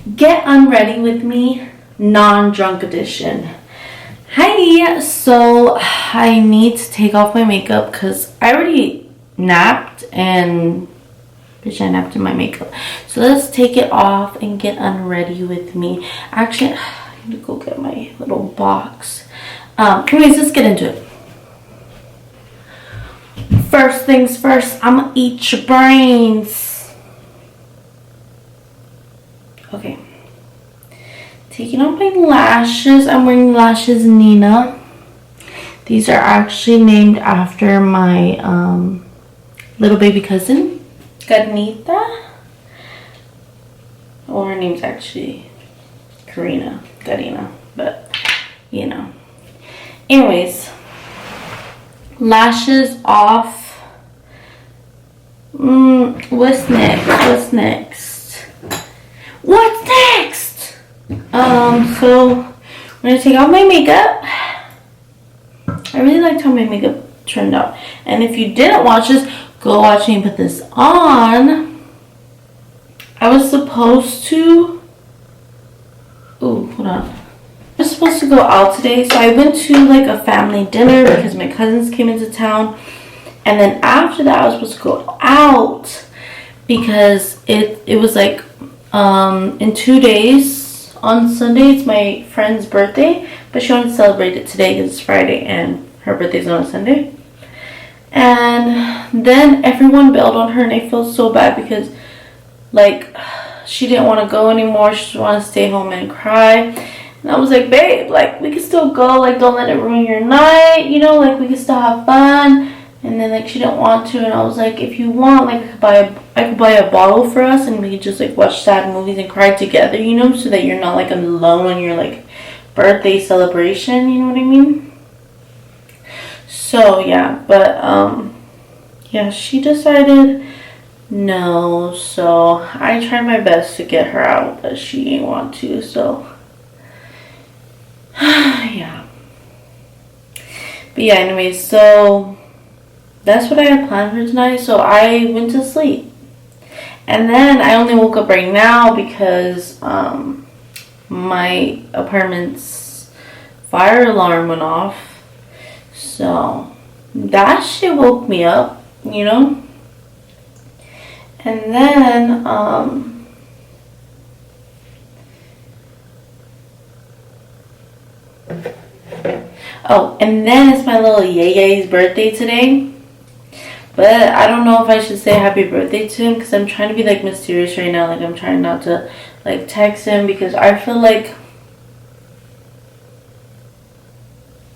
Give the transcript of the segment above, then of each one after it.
Get unready with me, non-drunk edition. Hi, so I need to take off my makeup because I already napped and bitch, I napped in my makeup. So let's take it off and get unready with me. Actually, I need to go get my little box. Anyways, let's get into it. First things first, I'm gonna eat your brains. Okay. Taking off my lashes. I'm wearing lashes Nina. These are actually named after my little baby cousin, Ganita. Well, her name's actually Karina, but you know. Anyways, lashes off. What's next? What's next? So I'm gonna take off my makeup. I really liked how my makeup turned out. And if you didn't watch this, go watch me put this on. I was supposed to... Ooh, hold on. I was supposed to go out today. So I went to like a family dinner because my cousins came into town. And then after that, I was supposed to go out because it was like in 2 days. On Sunday, it's my friend's birthday, but she wanted to celebrate it today because it's Friday and her birthday's on a Sunday. And then everyone bailed on her, and I feel so bad because, like, she didn't want to go anymore. She just wanted to stay home and cry. And I was like, babe, like, we can still go. Like, don't let it ruin your night. You know, like, we can still have fun. And then, like, she didn't want to. And I was like, if you want, like, I could buy a bottle for us. And we could just, like, watch sad movies and cry together, you know? So that you're not, like, alone on your, like, birthday celebration. You know what I mean? So, yeah. But, yeah, she decided no. So, I tried my best to get her out. But she didn't want to. So, yeah. But, yeah, anyways. So... that's what I had planned for tonight, so I went to sleep. And then I only woke up right now because my apartment's fire alarm went off. So that shit woke me up, you know? And then oh, and then it's my little Yay's birthday today. But I don't know if I should say happy birthday to him because I'm trying to be like mysterious right now. Like I'm trying not to like text him because I feel like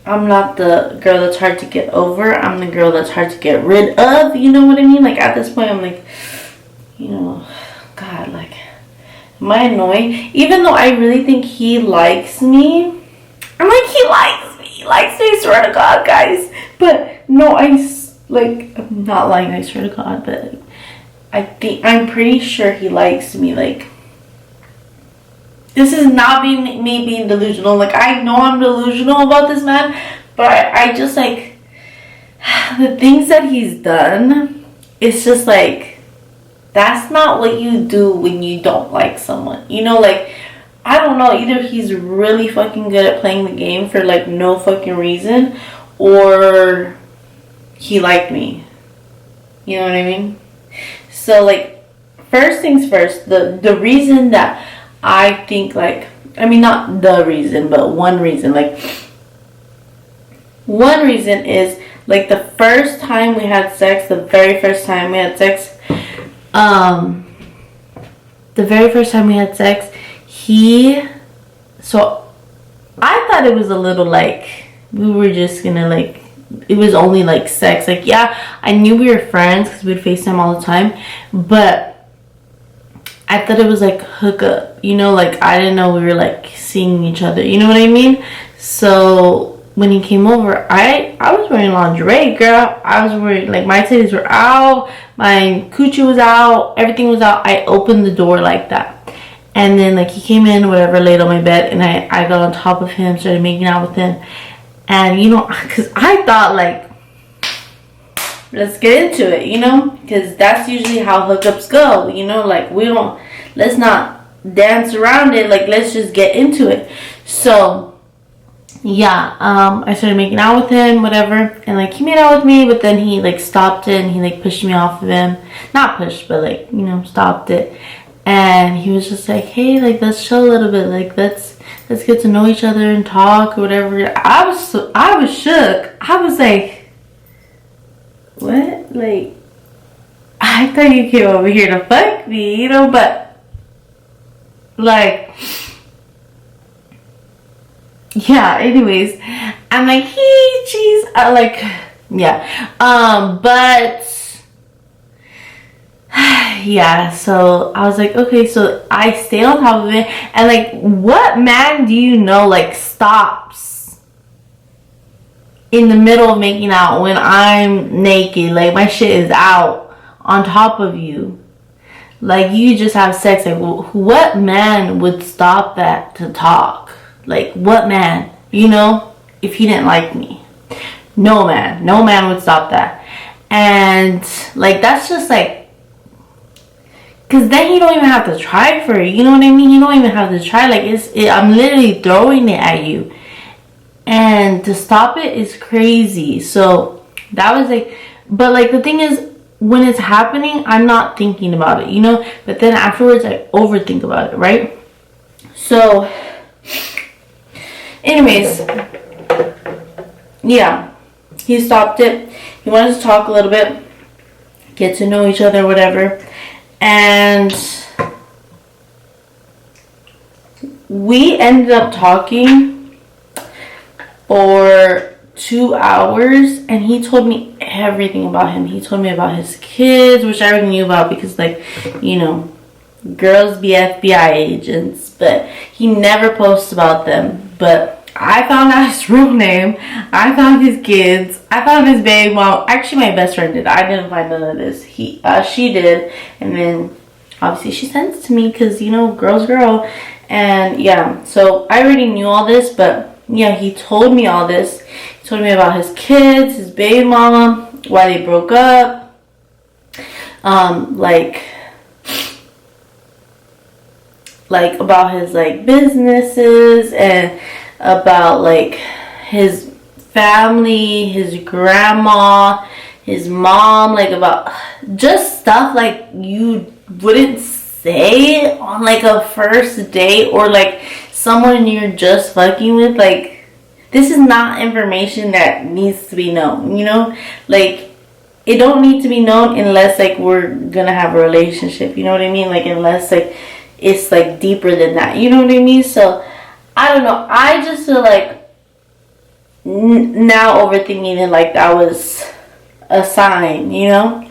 I'm not the girl that's hard to get over. I'm the girl that's hard to get rid of. You know what I mean? Like at this point I'm like, you know, God, like, am I annoying? Even though I really think he likes me. I'm like, he likes me. He likes me, I swear to God, guys. But no, like, I'm not lying, I swear to God, but I'm pretty sure he likes me. Like, this is not me being delusional. Like, I know I'm delusional about this man, but I just, like, the things that he's done, it's just, like, that's not what you do when you don't like someone. You know, like, I don't know, either he's really fucking good at playing the game for, like, no fucking reason, or he liked me. You know what I mean? So, like, first things first, the reason that I think, like, I mean, not the reason, but one reason, like, one reason is, like, the first time we had sex, the very first time we had sex, so I thought it was a little, like, we were just gonna, like, it was only like sex. Like, yeah, I knew we were friends because we'd FaceTime all the time, but I thought it was like hookup, you know, like I didn't know we were like seeing each other, you know what I mean? So when he came over, I was wearing lingerie, girl. I was wearing, like, my titties were out, my coochie was out, everything was out. I opened the door like that, and then, like, he came in, whatever, laid on my bed, and I got on top of him, started making out with him. And, you know, because I thought, like, let's get into it, you know? Because that's usually how hookups go, you know? Like, let's not dance around it. Like, let's just get into it. So yeah, I started making out with him, whatever, and like he made out with me, but then he like stopped it and he like pushed me off of him. Not pushed, but like, you know, stopped it. And he was just like, hey, like, let's chill a little bit, like, let's get to know each other and talk or whatever. I was shook. I was like, what? Like, I thought you came over here to fuck me, you know, but like, yeah, anyways, I'm like, hey, jeez, like, yeah, but yeah, so I was like, okay, so I stay on top of it, and like, what man do you know, like, stops in the middle of making out when I'm naked, like, my shit is out on top of you, like, you just have sex, like, what man would stop that to talk? Like, what man, you know, if he didn't like me? No man would stop that. And like, that's just like, because then you don't even have to try for it, you know what I mean? You don't even have to try. Like, I'm literally throwing it at you, and to stop it is crazy. So that was like, but like, the thing is, when it's happening, I'm not thinking about it, you know, but then afterwards I overthink about it, right? So anyways, yeah, he stopped it. He wanted to talk a little bit, get to know each other, whatever. And we ended up talking for 2 hours, and he told me everything about him. He told me about his kids, which I already knew about because, like, you know, girls be FBI agents, but he never posts about them. But I found out his real name. I found his kids. I found his baby mom. Actually, my best friend did. I didn't find none of this. She did, and then obviously she sent it to me because, you know, girl's girl. And yeah, so I already knew all this, but yeah, he told me all this. He told me about his kids, his baby mama, why they broke up, like about his like businesses, and about like his family, his grandma, his mom, like about just stuff like you wouldn't say on like a first date, or like someone you're just fucking with. Like, this is not information that needs to be known, you know? Like, it don't need to be known unless like we're gonna have a relationship, you know what I mean? Like, unless like it's like deeper than that, you know what I mean? So I don't know, I just feel like now overthinking it, like that was a sign, you know?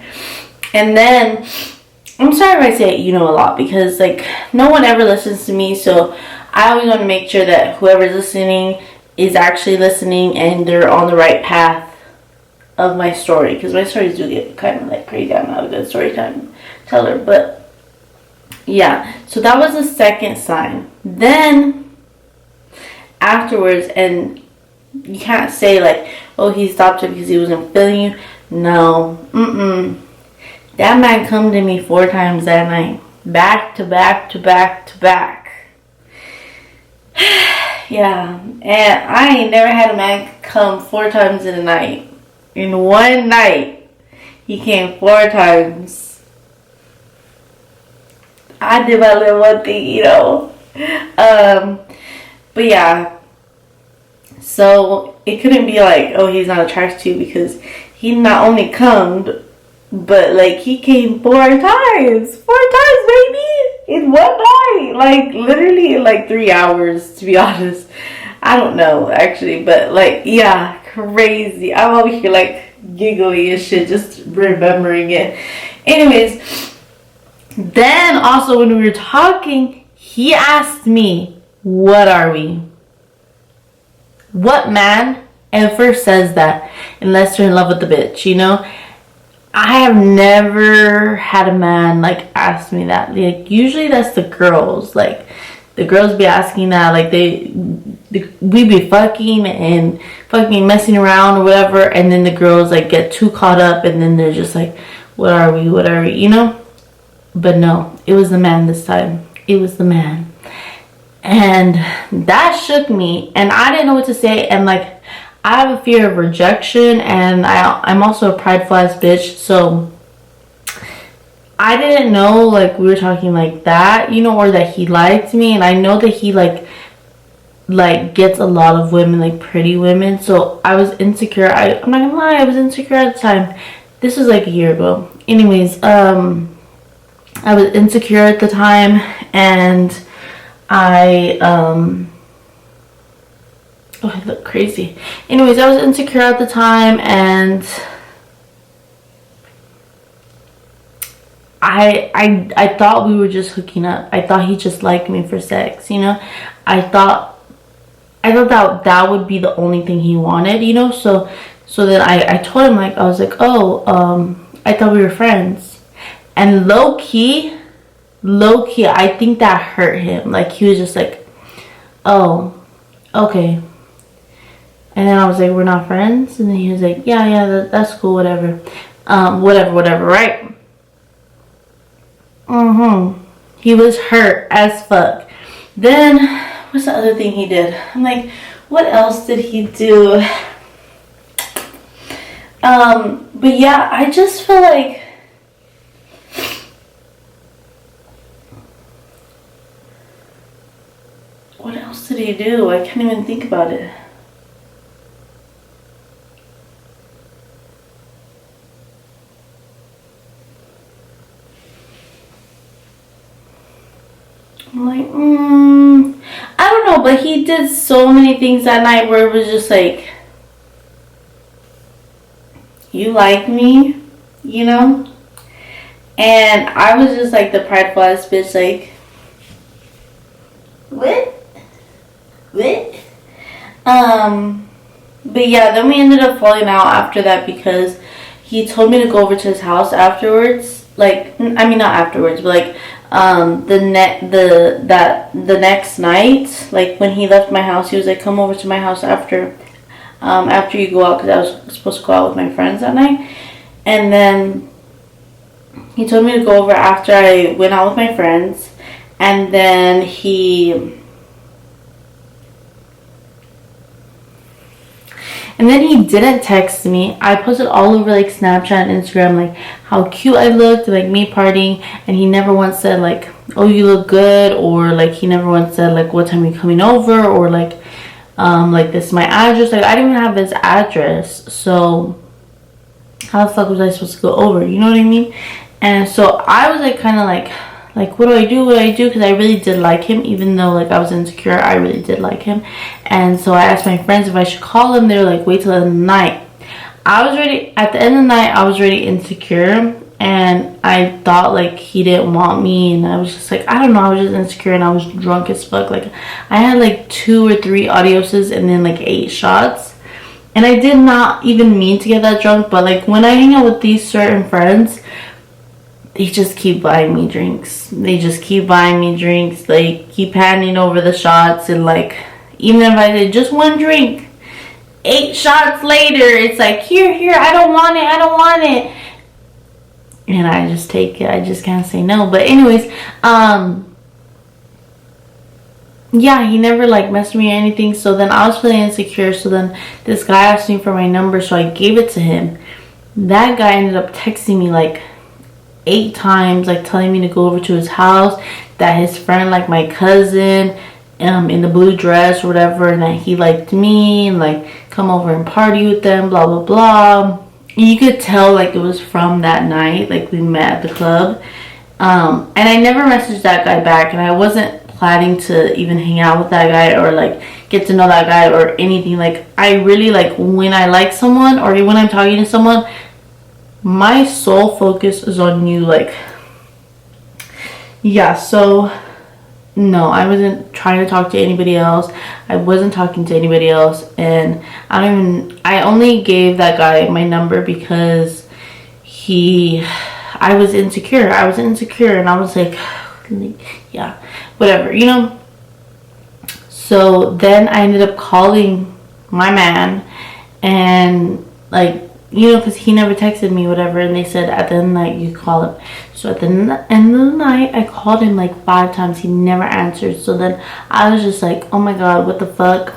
And then I'm sorry if I say you know a lot, because like no one ever listens to me, so I always want to make sure that whoever's listening is actually listening and they're on the right path of my story, because my stories do get kind of like crazy. I'm not a good storytime teller, but yeah, so that was the second sign. Then afterwards, and you can't say like, oh, he stopped it because he wasn't feeling you. No, that man come to me 4 times that night, back to back to back to back. Yeah, and I ain't never had a man come 4 times in a night. In one night, he came 4 times. I did my little one thing, you know. But yeah, so it couldn't be like, oh, he's not attracted to you, because he not only cummed, but like he came 4 times. 4 times, baby, in one night. Like literally in like 3 hours, to be honest. I don't know actually, but like, yeah, crazy. I'm over here like giggly and shit, just remembering it. Anyways, then also when we were talking, he asked me, what are we? What man ever says that unless they're in love with the bitch, you know? I have never had a man like ask me that. Like, usually that's the girls. Like, the girls be asking that. Like, we be fucking and fucking messing around or whatever, and then the girls like get too caught up, and then they're just like, what are we, you know? But no, it was the man this time. it was the man. And that shook me, and I didn't know what to say. And like, I have a fear of rejection, and I'm also a prideful ass bitch, so I didn't know like we were talking like that, you know, or that he liked me. And I know that he like gets a lot of women, like pretty women. So I was insecure. I'm not gonna lie, I was insecure at the time. This was like a year ago. Anyways, I was insecure at the time, and I oh, I look crazy. Anyways, I was insecure at the time, and I thought we were just hooking up. I thought he just liked me for sex, you know. I thought that would be the only thing he wanted, you know. So then I told him, like, I was like, oh, I thought we were friends. And low key, I think that hurt him. Like, he was just like, oh, okay. And then I was like, we're not friends? And then he was like, yeah, that's cool, whatever. Whatever, right? He was hurt as fuck. Then, what's the other thing he did? I'm like, what else did he do? But yeah, I just feel like what else did he do? I can't even think about it. I'm like, I don't know, but he did so many things that night where it was just like, you like me, you know? And I was just like the prideful ass bitch, like, what? But yeah, then we ended up falling out after that because he told me to go over to his house afterwards. Like, I mean, not afterwards, but like, the next night, like when he left my house, he was like, come over to my house after you go out, because I was supposed to go out with my friends that night. And then he told me to go over after I went out with my friends. And then he didn't text me. I posted all over like Snapchat and Instagram like how cute I looked, like me partying, and he never once said like, oh, you look good, or like he never once said like, what time are you coming over, or like this is my address. Like, I didn't even have his address, so how the fuck was I supposed to go over, you know what I mean? And so I was like kind of like what do I do, because I really did like him. Even though like I was insecure, I really did like him. And so I asked my friends if I should call him. They were like, wait till the end of the night. I was ready. At the end of the night, I was really insecure, and I thought like he didn't want me, and I was just like, I don't know, I was just insecure, and I was drunk as fuck. Like, I had like 2 or 3 adioses and then like 8 shots, and I did not even mean to get that drunk. But like when I hang out with these certain friends, they just keep buying me drinks. They keep handing over the shots, and like, even if I did just one drink, 8 shots later, it's like, here, I don't want it. And I just take it. I just can't say no. But anyways, yeah, he never like messed with me or anything. So then I was feeling insecure. So then this guy asked me for my number, so I gave it to him. That guy ended up texting me like 8 times, like telling me to go over to his house, that his friend, like my cousin, in the blue dress or whatever, and that he liked me, and like come over and party with them, blah blah blah. And you could tell like it was from that night, like we met at the club. And I never messaged that guy back, and I wasn't planning to even hang out with that guy or like get to know that guy or anything. Like, I really, like, when I like someone or when I'm talking to someone, my sole focus is on you. Like, yeah, so no, I wasn't trying to talk to anybody else. I wasn't talking to anybody else. And I only gave that guy my number because I was insecure. And I was like, yeah, whatever, you know. So then I ended up calling my man, and like you know, because he never texted me, whatever, and they said at the end of the night you call him. So at the end of the night, I called him like 5 times. He never answered. So then I was just like, oh my god, what the fuck?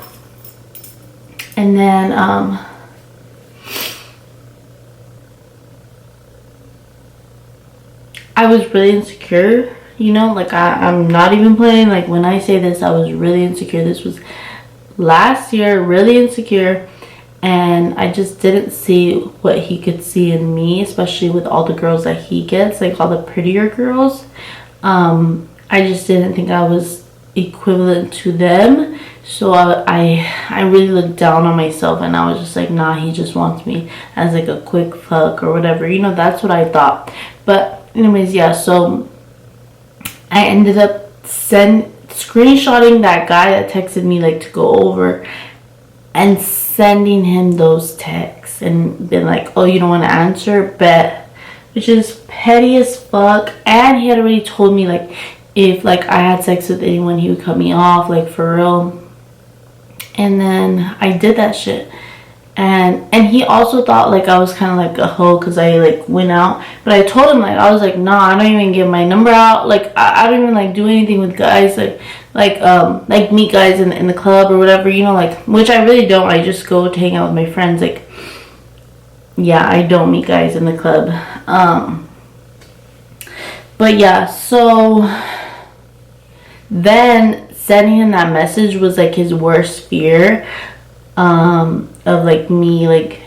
And then I was really insecure, you know, like I'm not even playing. Like when I say this, I was really insecure. This was last year, really insecure. And I just didn't see what he could see in me, especially with all the girls that he gets, like all the prettier girls. I just didn't think I was equivalent to them. So I really looked down on myself, and I was just like, nah, he just wants me as like a quick fuck or whatever. You know, that's what I thought. But anyways, yeah, so I ended up screenshotting that guy that texted me like to go over and sending him those texts and been like, oh, you don't want to answer? Bet. Which is petty as fuck. And he had already told me like if like I had sex with anyone, he would cut me off, like for real. And then I did that shit. And he also thought like I was kind of like a hoe because I like went out. But I told him like, I was like, nah, I don't even give my number out. Like I don't even like do anything with guys like meet guys in the club or whatever, you know, like, which I really don't. I just go to hang out with my friends. Like, yeah, I don't meet guys in the club. But yeah, so then sending him that message was like his worst fear, of like me like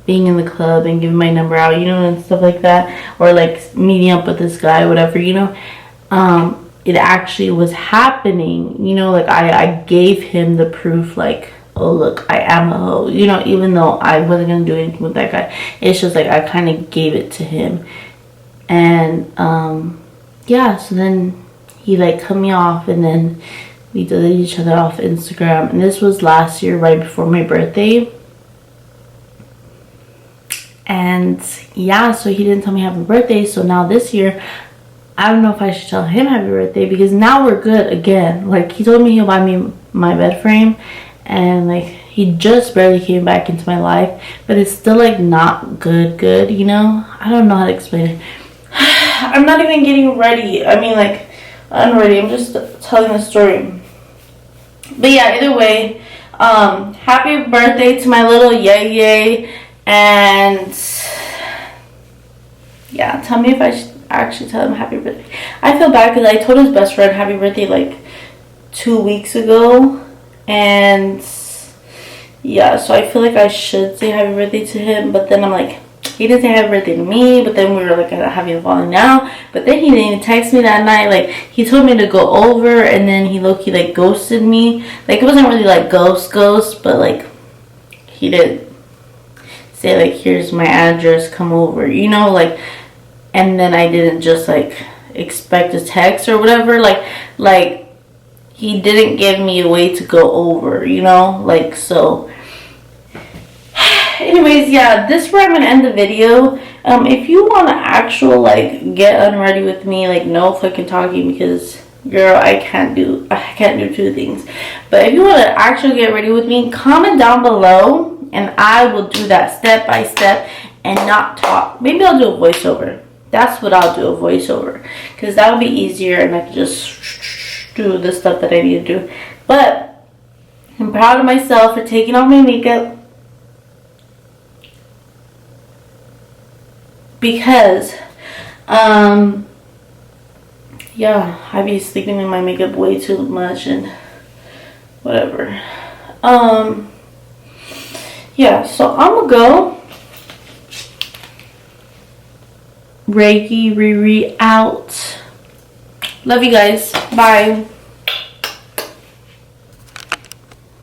being in the club and giving my number out, you know, and stuff like that, or like meeting up with this guy, whatever, you know. It actually was happening, you know, like I gave him the proof, like, oh look, I am a hoe, you know, even though I wasn't gonna do anything with that guy. It's just like I kind of gave it to him. And yeah, so then he like cut me off, and then we deleted each other off Instagram. And this was last year, right before my birthday. And yeah, so he didn't tell me happy birthday. So now this year, I don't know if I should tell him happy birthday, because now we're good again. Like, he told me he'll buy me my bed frame, and like he just barely came back into my life, but it's still like not good, you know. I don't know how to explain it. I'm not even getting ready. I mean, like, unready. I'm just telling the story. But yeah, either way, happy birthday to my little yay. And yeah, tell me if I should actually tell him happy birthday. I feel bad because I told his best friend happy birthday like 2 weeks ago, and yeah, so I feel like I should say happy birthday to him. But then I'm like, he didn't say happy birthday to me, but then we were like having a falling out. But then he didn't even text me that night. Like, he told me to go over, and then he low-key like ghosted me. Like, it wasn't really like ghost, but like he did say like, here's my address, come over, you know, like. And then I didn't just like expect a text or whatever. Like he didn't give me a way to go over, you know, like. So anyways, yeah, this is where I'm gonna end the video. If you want to actual like get unready with me, like, no fucking talking, because girl, I can't do 2 things. But if you want to actually get ready with me, comment down below, and I will do that step by step and not talk. Maybe I'll do a voiceover. That's what I'll do, a voiceover, because that would be easier, and I can just do the stuff that I need to do. But I'm proud of myself for taking off my makeup, because yeah, I be sleeping in my makeup way too much and whatever. Yeah, so I'm gonna go. Reiki Riri out. Love you guys. Bye.